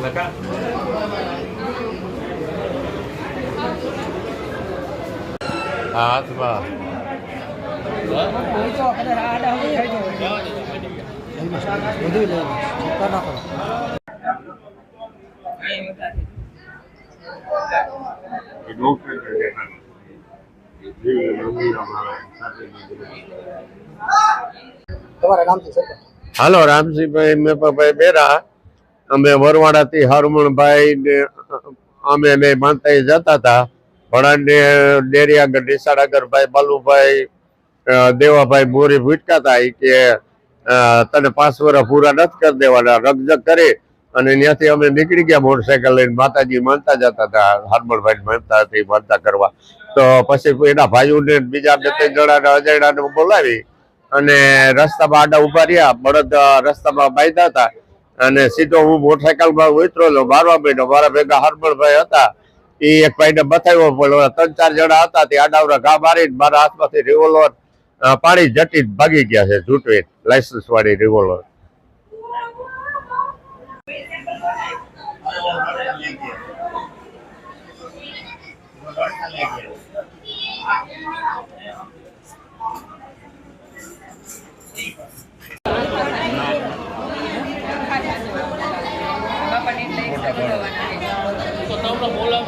લગા હાથમાં હાલો રામસિંહભાઈ મેપાભાઈ બેરા અમે વરવાડાથી હરમણભાઈ ને અમે બે માનતા જતા હતા ભણાને ડેરી આગળ નિશાળાગરભાઈ બાલુભાઈ દેવાભાઈ મોરી ભૂટકા હતા કે તને 5 વર્ષ પૂરા નથી કરી દેવાના રકઝક કરી અને ત્યાંથી અમે નીકળી ગયા મોટરસાયકલ લઈને માતાજી માનતા જતા હતા હરમણભાઈ માનતા હતી માનતા કરવા તો પછી એના ભાઈઓને બીજા 2-3 જણાને અજાણ્યાને બોલાવી અને રસ્તામાં આડા ઉભા રહ્યા બળદ રસ્તામાં બાંધ્યા હતા અને સીધો હું મોટરસાયકલમાં ઉતરેલો મારવા માંડ્યો મારા ભેગા હરમણભાઈ હતા એ એક ભાઈને બતાવ્યો પણ 3-4 જણા હતા તે આડાવડા ઘા મારીને મારા હાથમાંથી રિવોલ્વર પાડી જટી ભાગી ગયા છે જૂટવી લાયસન્સ વાળી રિવોલ્વર બોલાવ